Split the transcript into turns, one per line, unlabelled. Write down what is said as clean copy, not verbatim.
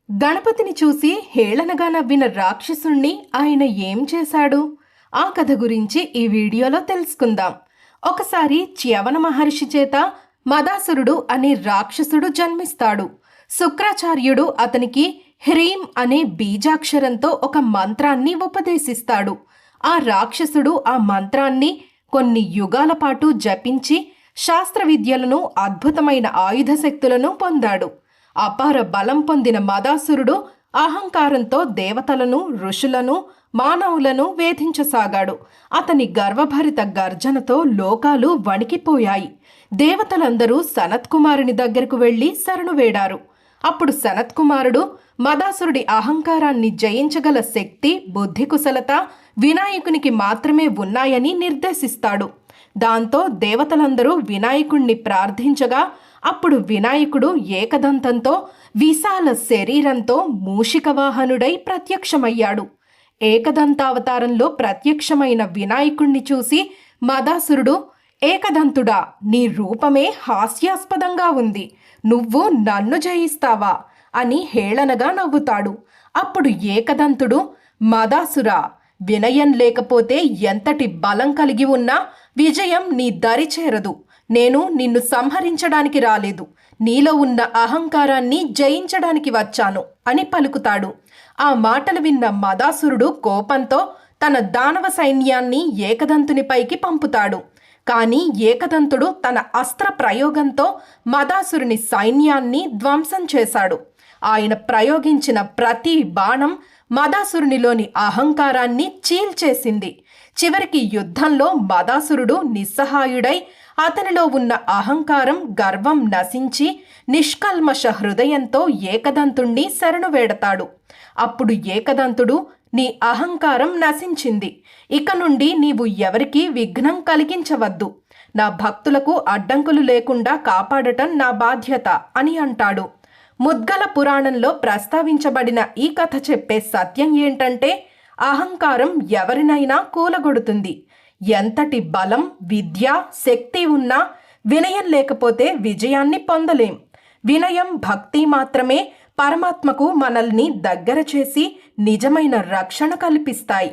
గణపతిని చూసి హేళనగా నవ్విన రాక్షసుణ్ణి ఆయన ఏం చేశాడు? ఆ కథ గురించి ఈ వీడియోలో తెలుసుకుందాం. ఒకసారి చ్యవన మహర్షి చేత మదాసురుడు అనే రాక్షసుడు జన్మిస్తాడు. శుక్రాచార్యుడు అతనికి హ్రీం అనే బీజాక్షరంతో ఒక మంత్రాన్ని ఉపదేశిస్తాడు. ఆ రాక్షసుడు ఆ మంత్రాన్ని కొన్ని యుగాల పాటు జపించి శాస్త్ర విద్యలను, అద్భుతమైన ఆయుధ శక్తులను పొందాడు. అపార బలం పొందిన మదాసురుడు అహంకారంతో దేవతలను, ఋషులను, మానవులను వేధించసాగాడు. అతని గర్వభరిత గర్జనతో లోకాలు వణికిపోయాయి. దేవతలందరూ సనత్కుమారుని దగ్గరకు వెళ్లి శరణు వేడారు. అప్పుడు సనత్కుమారుడు మదాసురుడి అహంకారాన్ని జయించగల శక్తి, బుద్ధి, కుశలత వినాయకునికి మాత్రమే ఉన్నాయని నిర్దేశిస్తాడు. దాంతో దేవతలందరూ వినాయకుణ్ణి ప్రార్థించగా అప్పుడు వినాయకుడు ఏకదంతంతో, విశాల శరీరంతో మూషికవాహనుడై ప్రత్యక్షమయ్యాడు. ఏకదంతావతారంలో ప్రత్యక్షమైన వినాయకుణ్ణి చూసి మదాసురుడు, ఏకదంతుడా, నీ రూపమే హాస్యాస్పదంగా ఉంది. నువ్వు నన్ను జయిస్తావా అని హేళనగా నవ్వుతాడు. అప్పుడు ఏకదంతుడు, మదాసురా, వినయం లేకపోతే ఎంతటి బలం కలిగి ఉన్నా విజయం నీ దరి చేరదు. నేను నిన్ను సంహరించడానికి రాలేదు, నీలో ఉన్న అహంకారాన్ని జయించడానికి వచ్చాను అని పలుకుతాడు. ఆ మాటలు విన్న మదాసురుడు కోపంతో తన దానవ సైన్యాన్ని ఏకదంతునిపైకి పంపుతాడు. కానీ ఏకదంతుడు తన అస్త్ర ప్రయోగంతో మదాసురుని సైన్యాన్ని ధ్వంసం చేశాడు. ఆయన ప్రయోగించిన ప్రతి బాణం మదాసురునిలోని అహంకారాన్ని చీల్చేసింది. చివరికి యుద్ధంలో మదాసురుడు నిస్సహాయుడై అతనిలో ఉన్న అహంకారం, గర్వం నశించి నిష్కల్మష హృదయంతో ఏకదంతుణ్ణి శరణు వేడతాడు. అప్పుడు ఏకదంతుడు, నీ అహంకారం నశించింది. ఇక నుండి నీవు ఎవరికీ విఘ్నం కలిగించవద్దు. నా భక్తులకు అడ్డంకులు లేకుండా కాపాడటం నా బాధ్యత అని అంటాడు. ముద్గల పురాణంలో ప్రస్తావించబడిన ఈ కథ చెప్పే సత్యం ఏంటంటే, అహంకారం ఎవరినైనా కూలగొడుతుంది. ఎంతటి బలం, విద్య, శక్తి ఉన్నా వినయం లేకపోతే విజయాన్ని పొందలేం. వినయం, భక్తి మాత్రమే పరమాత్మకు మనల్ని దగ్గర చేసి నిజమైన రక్షణ కల్పిస్తాయి.